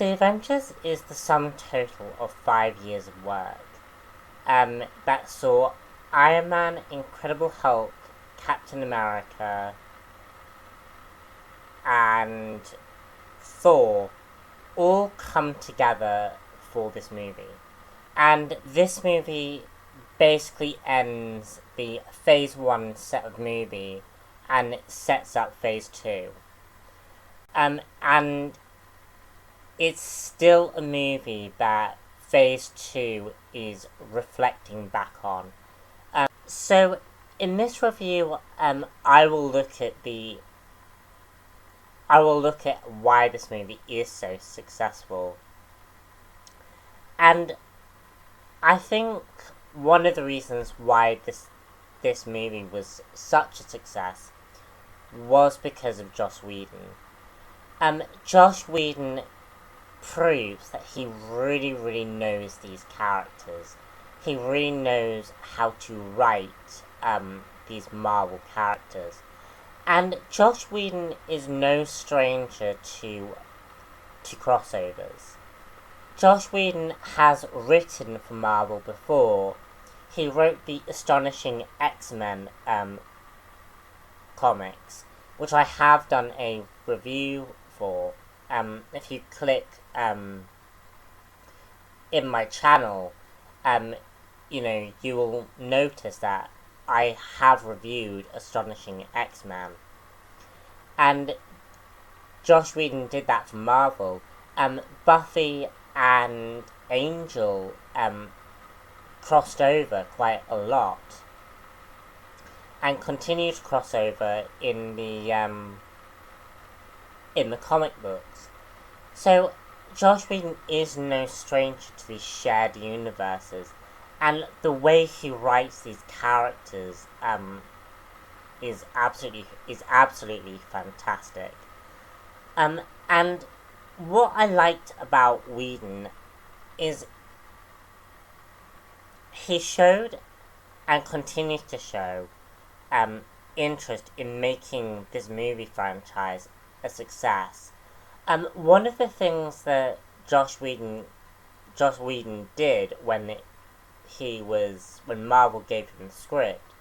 The Avengers is the sum total of 5 years of work that saw Iron Man, Incredible Hulk, Captain America, and Thor all come together for this movie. And this movie basically ends the Phase 1 set of movie and sets up Phase 2. And it's still a movie that Phase 2 is reflecting back on. So in this review, I will look at why this movie is so successful. And I think one of the reasons why this movie was such a success was because of Joss Whedon. Joss Whedon proves that he really, really knows these characters. He really knows how to write these Marvel characters. And Joss Whedon is no stranger to crossovers. Joss Whedon has written for Marvel before. He wrote the Astonishing X-Men comics, which I have done a review for. If you click in my channel, you will notice that I have reviewed Astonishing X-Men. And Joss Whedon did that for Marvel. Buffy and Angel crossed over quite a lot. And continue to cross over in the comic books. So Joss Whedon is no stranger to these shared universes, and the way he writes these characters is absolutely fantastic. And what I liked about Whedon is he showed and continues to show interest in making this movie franchise a success. One of the things that Joss Whedon did when Marvel gave him the script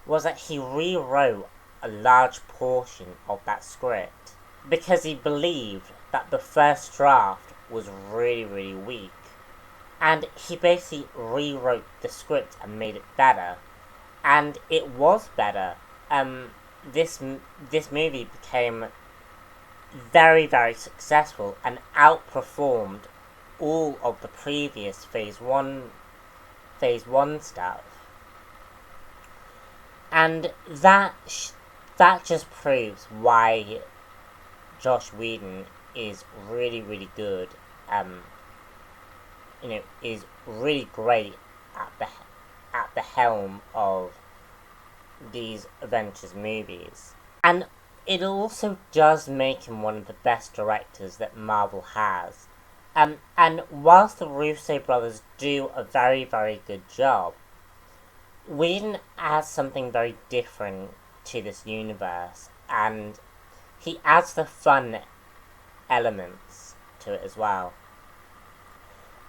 was that he rewrote a large portion of that script because he believed that the first draft was really, really weak, and he basically rewrote the script and made it better, and it was better. This movie became very, very successful and outperformed all of the previous Phase 1 stuff. And that just proves why Joss Whedon is really, really good, is really great at the helm of these Avengers movies. And it also does make him one of the best directors that Marvel has. And whilst the Russo brothers do a very, very good job, Whedon adds something very different to this universe, and he adds the fun elements to it as well.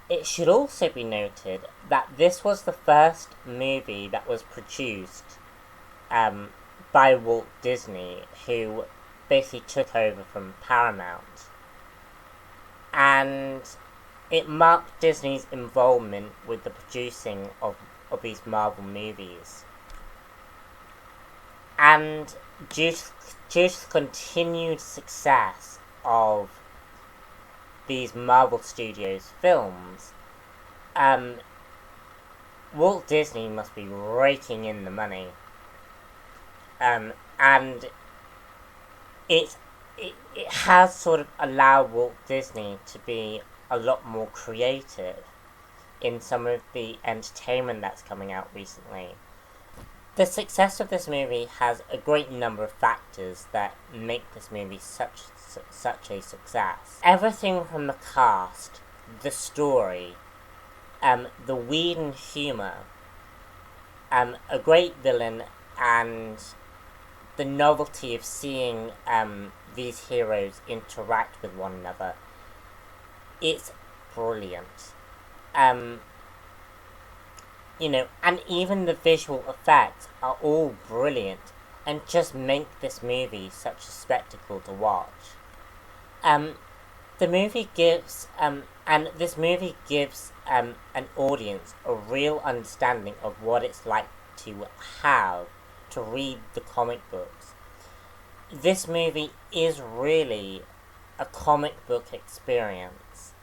It should also be noted that this was the first movie that was produced by Walt Disney, who basically took over from Paramount. And it marked Disney's involvement with the producing of these Marvel movies. And due to the continued success of these Marvel Studios films, Walt Disney must be raking in the money. And it has sort of allowed Walt Disney to be a lot more creative in some of the entertainment that's coming out recently. The success of this movie has a great number of factors that make this movie such a success. Everything from the cast, the story, the Whedon humor, a great villain, and the novelty of seeing these heroes interact with one another. it's brilliant. You know, and even the visual effects are all brilliant and just make this movie such a spectacle to watch. The movie gives, and this movie gives an audience a real understanding of what it's like to read the comic books. This movie is really a comic book experience,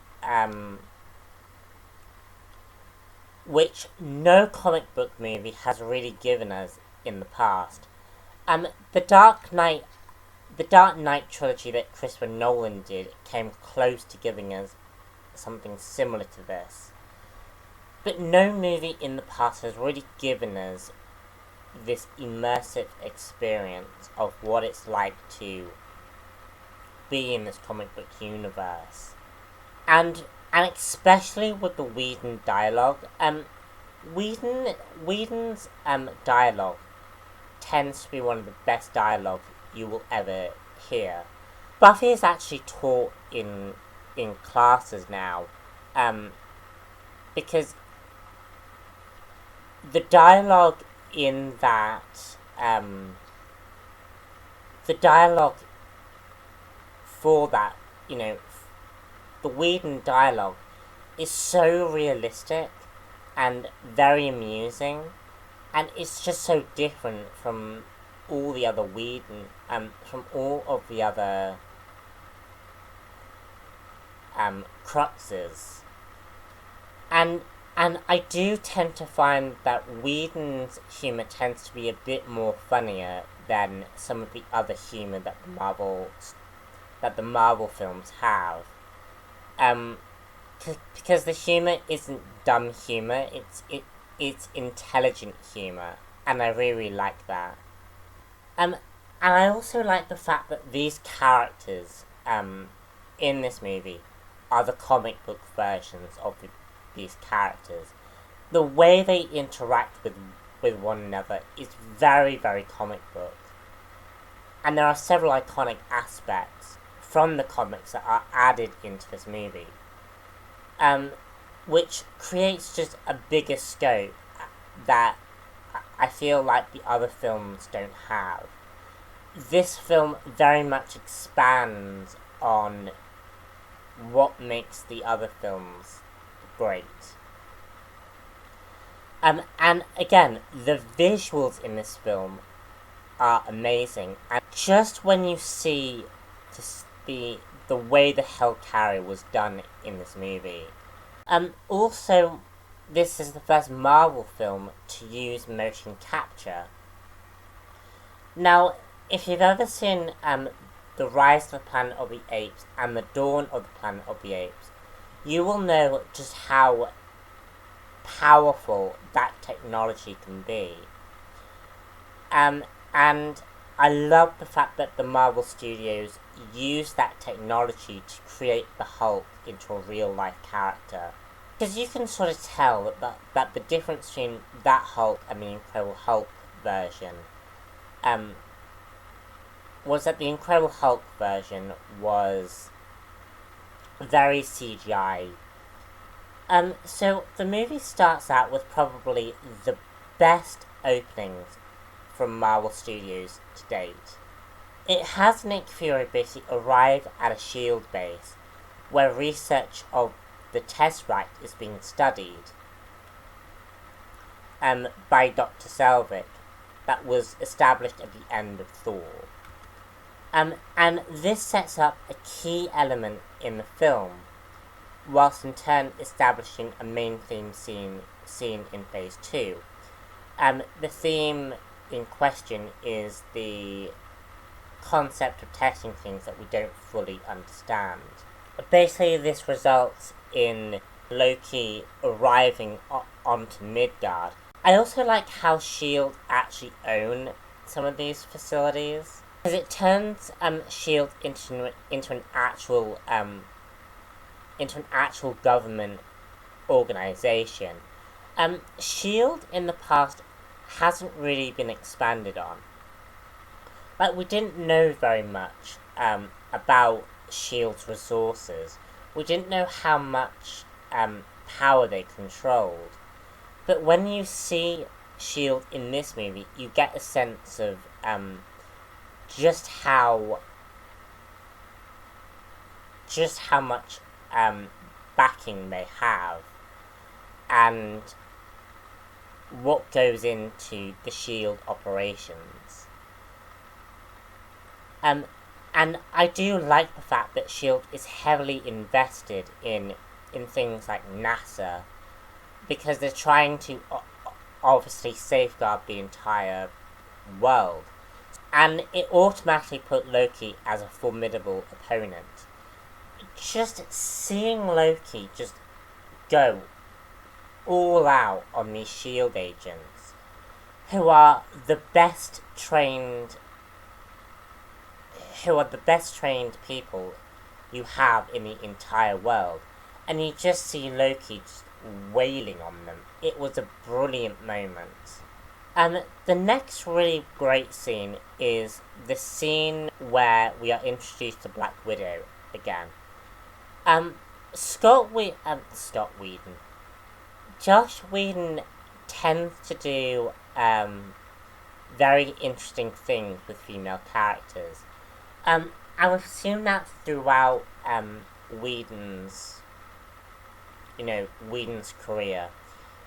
which no comic book movie has really given us in the past. The Dark Knight trilogy that Christopher Nolan did came close to giving us something similar to this. But no movie in the past has really given us this immersive experience of what it's like to be in this comic book universe. And especially with the Whedon dialogue, Whedon's dialogue tends to be one of the best dialogue you will ever hear. Buffy is actually taught in classes now, because the dialogue in that, the dialogue for that, you know, the Whedon dialogue is so realistic and very amusing, and it's just so different from all the other Whedon, from all of the other cruxes. And I do tend to find that Whedon's humour tends to be a bit more funnier than some of the other humour that the Marvel films have. Because the humour isn't dumb humour, it's intelligent humour, and I really like that. And I also like the fact that these characters, in this movie, are the comic book versions of these characters. The way they interact with one another is very, very comic book. And there are several iconic aspects from the comics that are added into this movie, which creates just a bigger scope that I feel like the other films don't have. This film very much expands on what makes the other films great. And again, the visuals in this film are amazing. And just when you see the way the Hellcarrier was done in this movie. Also, this is the first Marvel film to use motion capture. Now, if you've ever seen The Rise of the Planet of the Apes and The Dawn of the Planet of the Apes, you will know just how powerful that technology can be. And I love the fact that the Marvel Studios used that technology to create the Hulk into a real-life character. Because you can sort of tell that the difference between that Hulk and the Incredible Hulk version was that the Incredible Hulk version was very CGI. So the movie starts out with probably the best openings from Marvel Studios to date. It has Nick Fury basically arrive at a SHIELD base where research of the Tesseract is being studied by Dr. Selvig that was established at the end of Thor. And this sets up a key element in the film, whilst in turn establishing a main theme scene in Phase 2. The theme in question is the concept of testing things that we don't fully understand. Basically, this results in Loki arriving onto Midgard. I also like how SHIELD actually own some of these facilities, because it turns SHIELD into an actual government organization. SHIELD in the past hasn't really been expanded on. Like, we didn't know very much about SHIELD's resources. we didn't know how much power they controlled. But when you see S.H.I.E.L.D. in this movie, you get a sense of just how much backing they have, and what goes into the S.H.I.E.L.D. operations. And I do like the fact that S.H.I.E.L.D. is heavily invested in things like NASA, because they're trying to obviously safeguard the entire world. And it automatically put Loki as a formidable opponent. Just seeing Loki just go all out on these S.H.I.E.L.D. agents, who are the best trained people you have in the entire world. And you just see Loki just wailing on them. It was a brilliant moment. The next really great scene is the scene where we are introduced to Black Widow again. Josh Whedon tends to do very interesting things with female characters. And we've seen that throughout Whedon's career.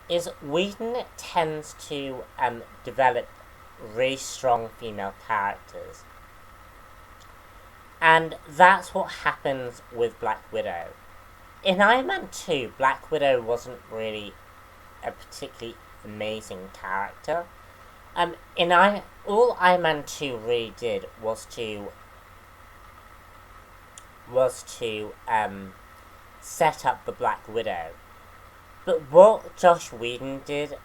Is Whedon tends to develop really strong female characters. And that's what happens with Black Widow. In Iron Man 2, Black Widow wasn't really a particularly amazing character. All Iron Man 2 really did was to set up the Black Widow. But what Josh Whedon did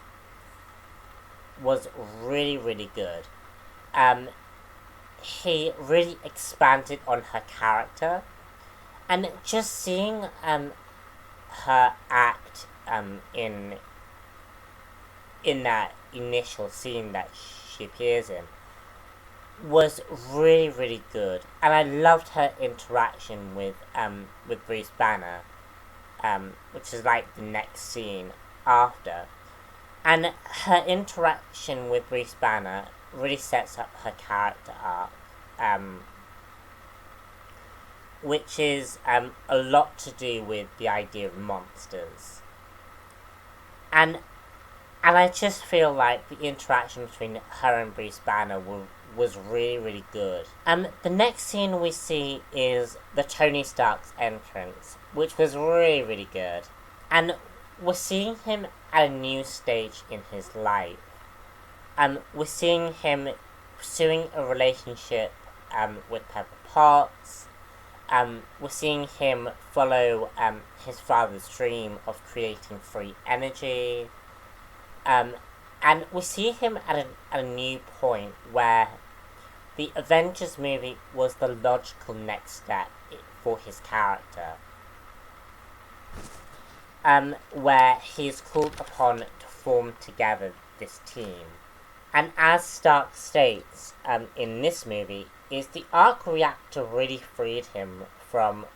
was really, really good. He really expanded on her character, and just seeing her act in that initial scene that she appears in was really, really good. And I loved her interaction with Bruce Banner, which is like the next scene after. And her interaction with Bruce Banner really sets up her character arc, which is a lot to do with the idea of monsters. And I just feel like the interaction between her and Bruce Banner was really, really good. The next scene we see is the Tony Stark's entrance, which was really, really good. And we're seeing him at a new stage in his life. We're seeing him pursuing a relationship with Pepper Potts. We're seeing him follow his father's dream of creating free energy. And we see him at a new point where the Avengers movie was the logical next step for his character. Where he is called upon to form together this team. And as Stark states in this movie, is the arc reactor really freed him from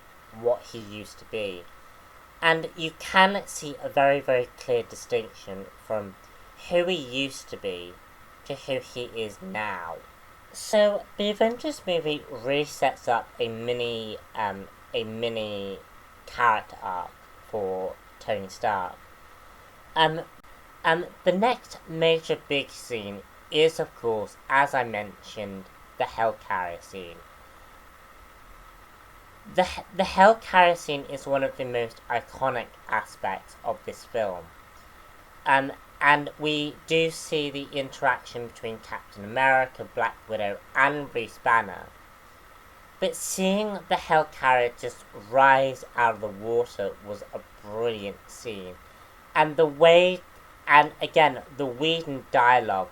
what he used to be. And you can see a very, very clear distinction from who he used to be to who he is now. So the Avengers movie really sets up a mini character arc for Tony Stark. The next major big scene is, of course, as I mentioned, the Hellcarrier scene. The Hellcarrier scene is one of the most iconic aspects of this film. And we do see the interaction between Captain America, Black Widow, and Bruce Banner. But seeing the Hellcarrier just rise out of the water was a brilliant scene. And the Whedon dialogue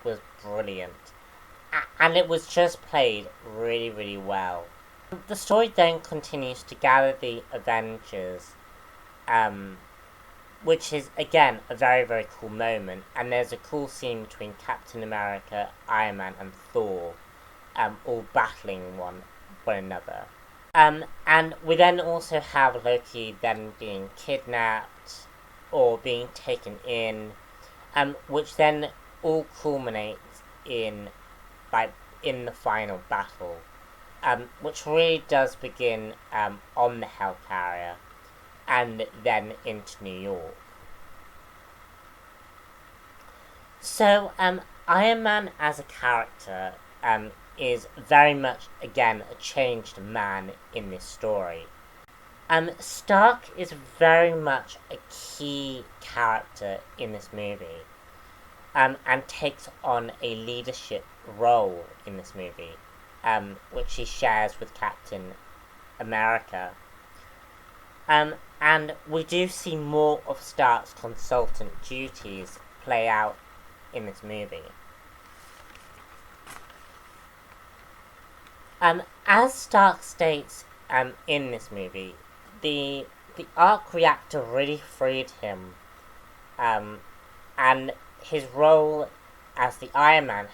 was brilliant. And it was just played really, really well. The story then continues to gather the Avengers, which is, again, a very, very cool moment. And there's a cool scene between Captain America, Iron Man, and Thor, all battling one another. And we then also have Loki then being kidnapped or being taken in, which then all culminates in in the final battle, which really does begin on the Helicarrier and then into New York. So, Iron Man as a character is very much, again, a changed man in this story. Stark is very much a key character in this movie, and takes on a leadership role in this movie, which he shares with Captain America. And we do see more of Stark's consultant duties play out in this movie. As Stark states in this movie, the arc reactor really freed him, and his role as the Iron Man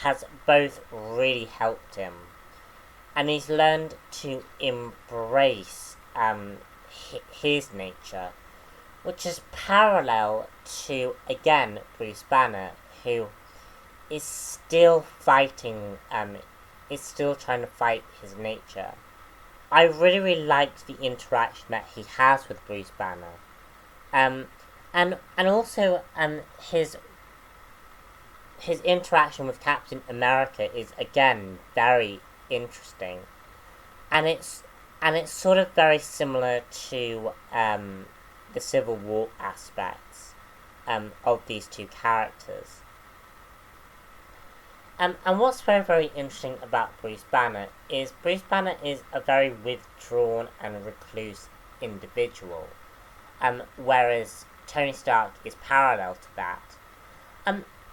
has both really helped him, and he's learned to embrace his nature, which is parallel to, again, Bruce Banner, who is still fighting, is still trying to fight his nature. I really liked the interaction that he has with Bruce Banner, and also his interaction with Captain America is, again, very interesting, and it's sort of very similar to the Civil War aspects of these two characters. And what's very interesting about Bruce Banner is a very withdrawn and recluse individual, whereas Tony Stark is parallel to that.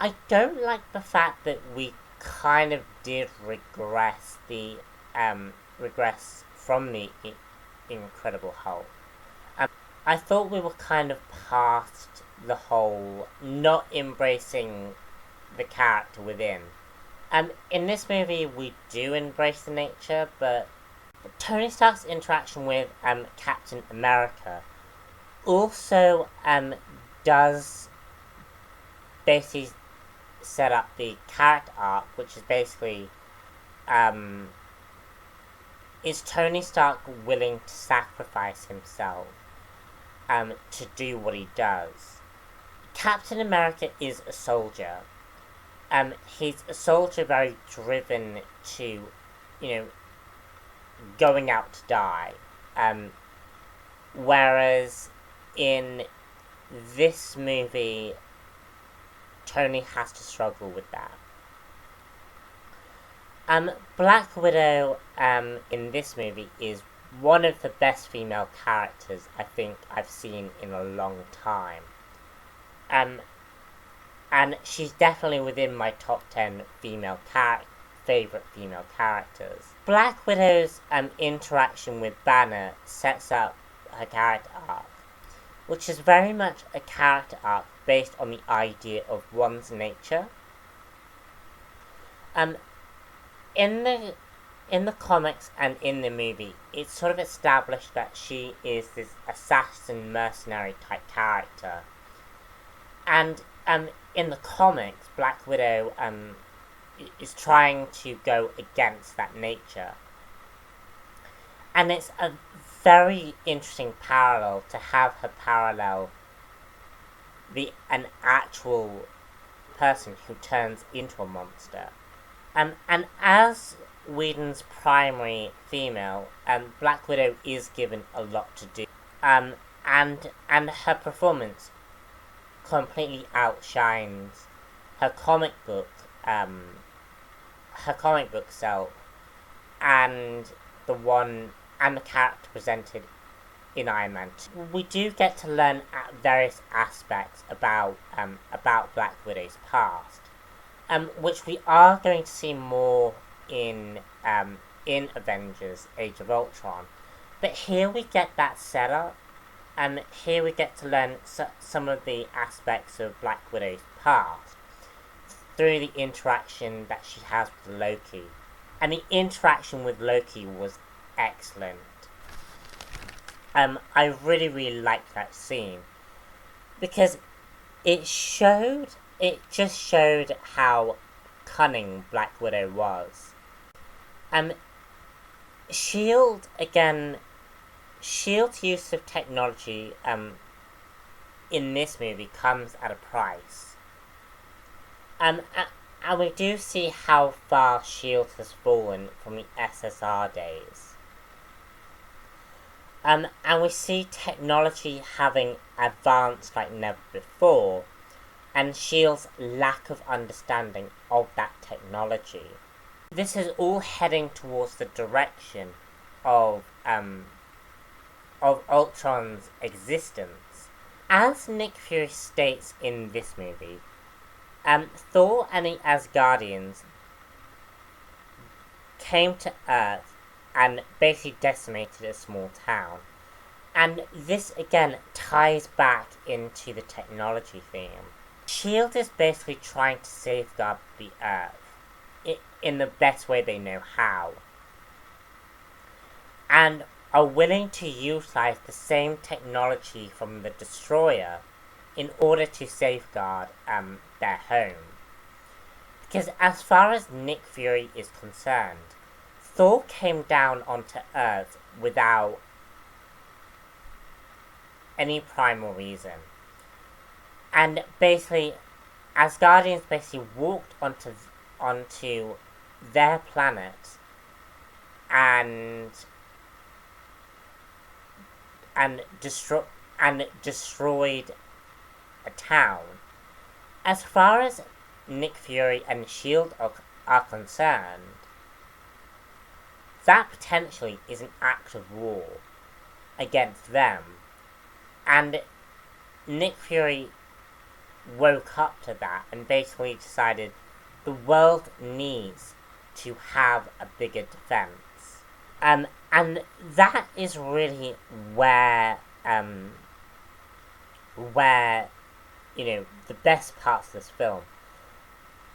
I don't like the fact that we kind of did regress from the Incredible Hulk. I thought we were kind of past the whole not embracing the character within. In this movie, we do embrace the nature, but Tony Stark's interaction with Captain America also does basically set up the character arc, which is basically is Tony Stark willing to sacrifice himself to do what he does? Captain America is a soldier. He's a soldier very driven to, going out to die. Whereas in this movie, Tony has to struggle with that. Black Widow in this movie is one of the best female characters I think I've seen in a long time. And she's definitely within my top 10 favourite female characters. Black Widow's interaction with Banner sets up her character arc, which is very much a character arc based on the idea of one's nature. In the comics and in the movie, it's sort of established that she is this assassin mercenary type character. And in the comics, Black Widow is trying to go against that nature. And it's a very interesting parallel to have her parallel an actual person who turns into a monster. And as Whedon's primary female, Black Widow is given a lot to do. And her performance completely outshines her comic book self and the character presented in Iron Man 2. We do get to learn various aspects about Black Widow's past, which we are going to see more in Avengers: Age of Ultron. But here we get that set up. Here we get to learn some of the aspects of Black Widow's past through the interaction that she has with Loki. And the interaction with Loki was excellent. I really liked that scene because it just showed how cunning Black Widow was. Shield's use of technology in this movie comes at a price. And we do see how far Shield has fallen from the SSR days. And we see technology having advanced like never before, and Shield's lack of understanding of that technology. This is all heading towards the direction of Ultron's existence. As Nick Fury states in this movie, Thor and the Asgardians came to Earth and basically decimated a small town. And this again ties back into the technology theme. SHIELD is basically trying to safeguard the Earth in the best way they know how, and are willing to utilize the same technology from the Destroyer in order to safeguard their home. Because as far as Nick Fury is concerned, Thor came down onto Earth without any primal reason. And basically, Asgardians basically walked onto their planet and destroyed a town. As far as Nick Fury and SHIELD are concerned, that potentially is an act of war against them. And Nick Fury woke up to that and basically decided the world needs to have a bigger defense. And that is really where the best parts of this film.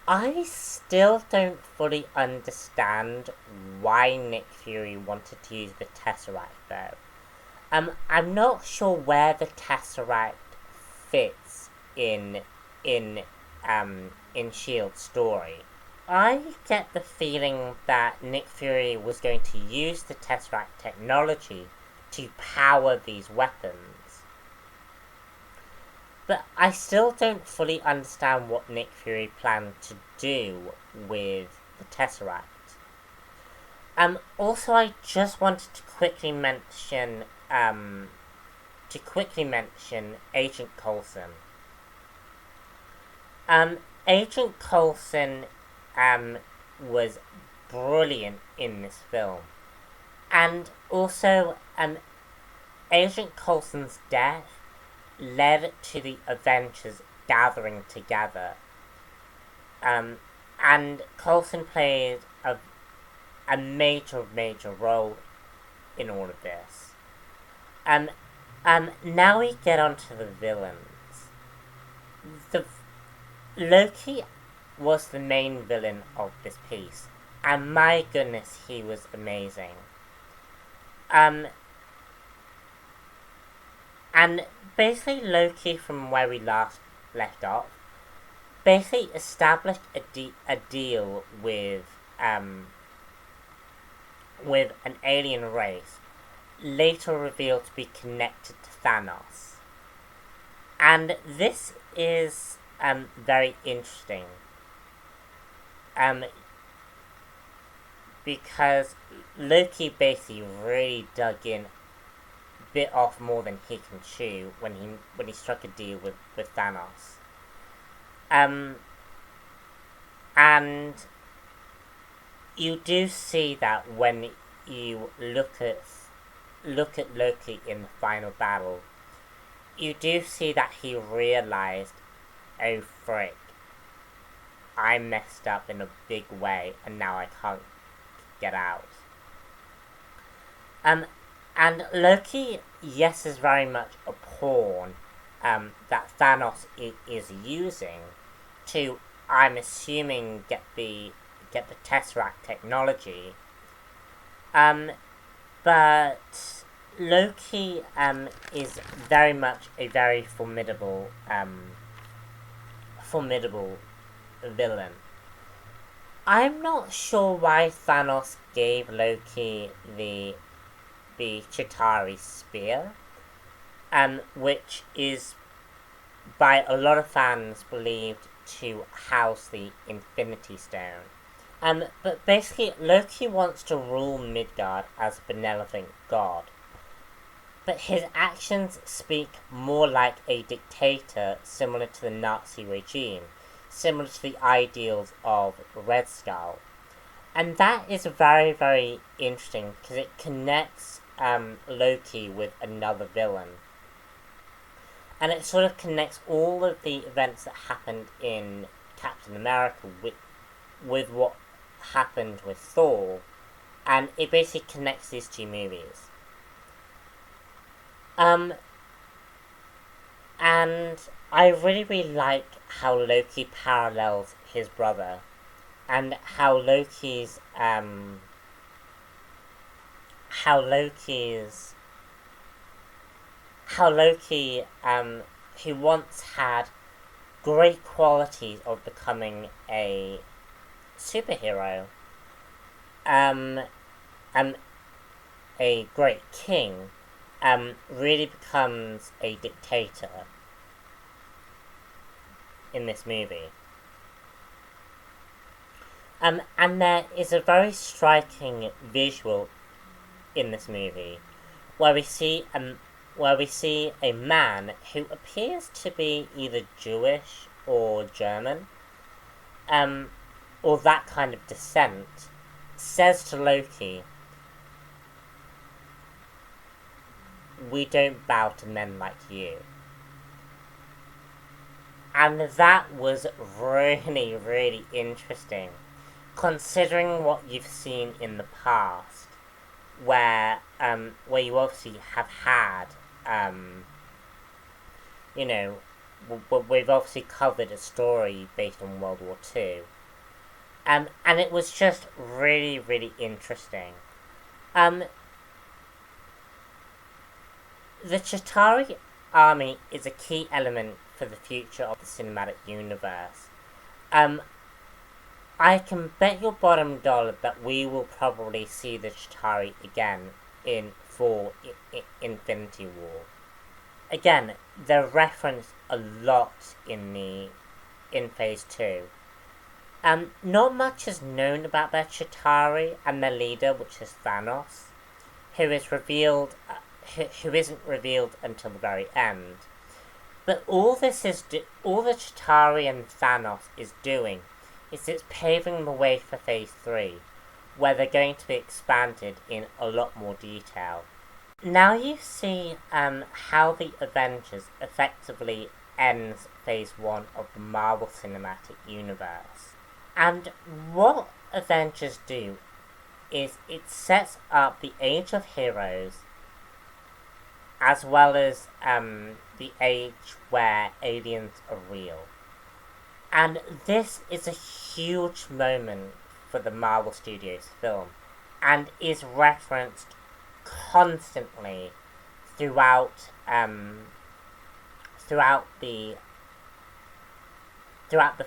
I still don't fully understand why Nick Fury wanted to use the Tesseract though. I'm not sure where the Tesseract fits in SHIELD's story. I get the feeling that Nick Fury was going to use the Tesseract technology to power these weapons. But I still don't fully understand what Nick Fury planned to do with the Tesseract. Also, I just wanted to quickly mention Agent Coulson. Agent Coulson was brilliant in this film, and also Agent Coulson's death led to the Avengers gathering together, and Coulson played a major role in all of this. Now we get on to the villains. Loki was the main villain of this piece, and my goodness, he was amazing. And basically Loki, from where we last left off, basically established a deal with an alien race, later revealed to be connected to Thanos. And this is very interesting, because Loki basically really dug in, bit off more than he can chew when he struck a deal with Thanos. And you do see that when you look at Loki in the final battle. You do see that he realized, oh frick, I messed up in a big way and now I can't get out. And Loki, yes, is very much a pawn that Thanos is using to, I'm assuming, get the Tesseract technology. But Loki is very much a very formidable villain. I'm not sure why Thanos gave Loki the Chitauri spear, which is by a lot of fans believed to house the Infinity Stone. But basically, Loki wants to rule Midgard as a benevolent god. But his actions speak more like a dictator, similar to the Nazi regime, similar to the ideals of Red Skull. And that is very, very interesting because it connects Loki with another villain. And it sort of connects all of the events that happened in Captain America with what happened with Thor, and it basically connects these two movies. And I really, really like how Loki parallels his brother, and how Loki who once had great qualities of becoming a superhero, and a great king, really becomes a dictator in this movie. And there is a very striking visual in this movie where we see a man who appears to be either Jewish or German, or that kind of descent, says to Loki, "We don't bow to men like you." And that was really, really interesting, considering what you've seen in the past, where you obviously have had, we've obviously covered a story based on World War II. And it was just really, really interesting. The Chitauri army is a key element for the future of the cinematic universe. I can bet your bottom dollar that we will probably see the Chitauri again for Infinity War. Again, they're referenced a lot in Phase 2. Not much is known about their Chitauri and their leader, which is Thanos, who isn't revealed until the very end. But all the Chitauri and Thanos is doing is it's paving the way for Phase 3, where they're going to be expanded in a lot more detail. Now you see how the Avengers effectively ends Phase 1 of the Marvel Cinematic Universe. And what Avengers do is it sets up the Age of Heroes, as well as the age where aliens are real. And this is a huge moment for the Marvel Studios film, and is referenced constantly throughout the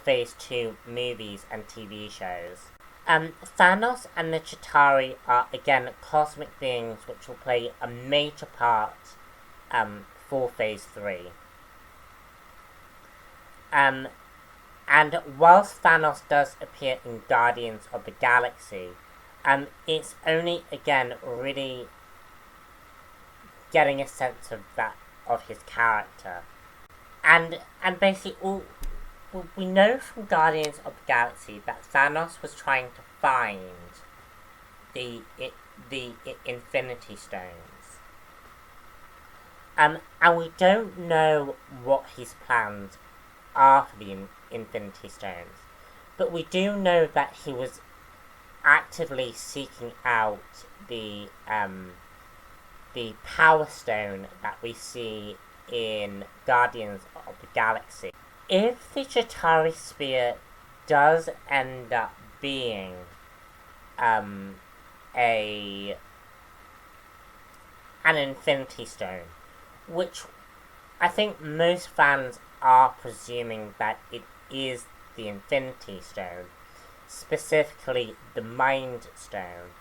Phase 2 movies and TV shows. Thanos and the Chitauri are again cosmic beings which will play a major part for Phase 3. And whilst Thanos does appear in Guardians of the Galaxy, it's only again really getting a sense of his character. And basically we know from Guardians of the Galaxy that Thanos was trying to find the Infinity Stones. And we don't know what his plans are for the Infinity Stones, but we do know that he was actively seeking out the Power Stone that we see in Guardians of the Galaxy. If the Chitauri Spear does end up being a an Infinity Stone, which I think most fans are presuming that it is the Infinity Stone, specifically the Mind Stone.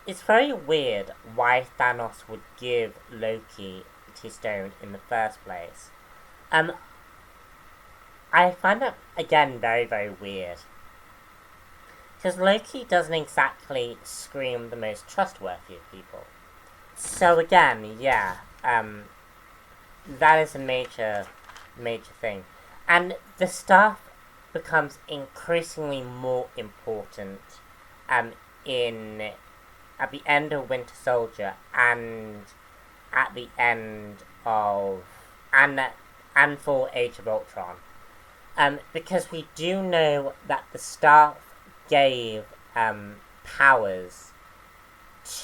It's very weird why Thanos would give Loki the stone in the first place. I find that, again, very, very weird. Because Loki doesn't exactly scream the most trustworthy of people. So again, yeah, that is a major thing. And the stuff becomes increasingly more important at the end of Winter Soldier and at the end of and for Age of Ultron. Because we do know that the staff gave powers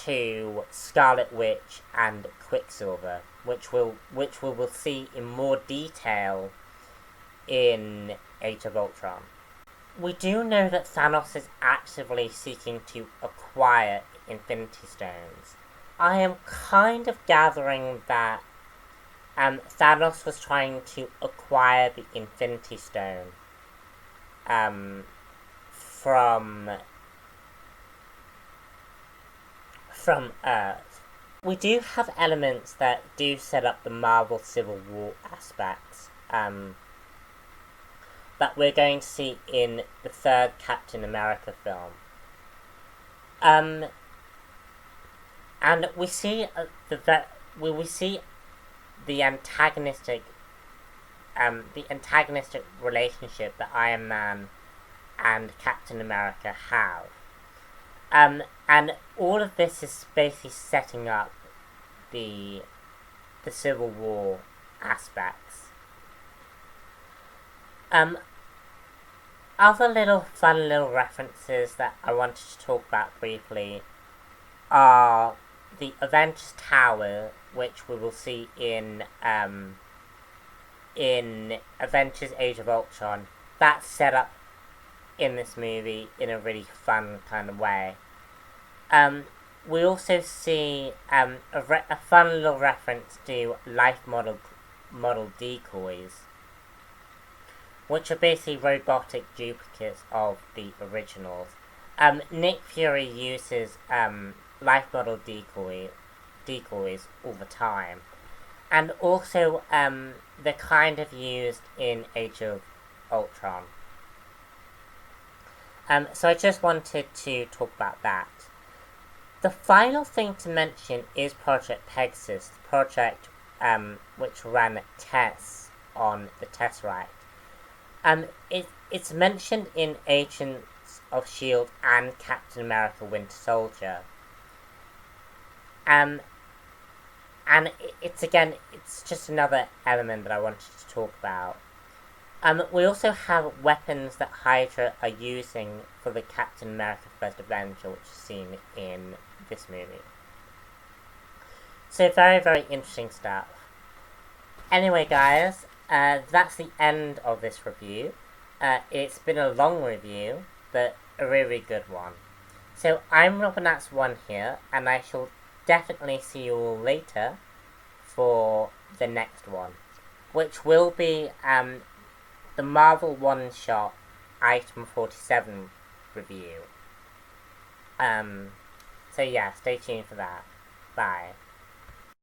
to Scarlet Witch and Quicksilver, which we will see in more detail in Age of Ultron. We do know that Thanos is actively seeking to acquire Infinity Stones. I am kind of gathering that Thanos was trying to acquire the Infinity Stone from Earth. We do have elements that do set up the Marvel Civil War aspects that we're going to see in the third Captain America film. And we see the antagonistic relationship that Iron Man and Captain America have. And all of this is basically setting up the Civil War aspects. Other fun little references that I wanted to talk about briefly are the Avengers Tower, which we will see in Avengers Age of Ultron. That's set up in this movie in a really fun kind of way. We also see a fun little reference to life model decoys, which are basically robotic duplicates of the originals. Nick Fury uses life model decoys all the time, and also they're kind of used in Age of Ultron. So I just wanted to talk about that. The final thing to mention is Project Pegasus, the project which ran tests on the Tesseract. It's mentioned in Agents of S.H.I.E.L.D. and Captain America Winter Soldier. And it's just another element that I wanted to talk about. We also have weapons that Hydra are using for the Captain America First Avenger, which is seen in this movie. So very, very interesting stuff. Anyway, guys, that's the end of this review. It's been a long review, but a really good one. So I'm Robinax1 here, and I shall definitely see you all later for the next one, which will be the Marvel one-shot Item 47 review. So yeah, stay tuned for that. Bye.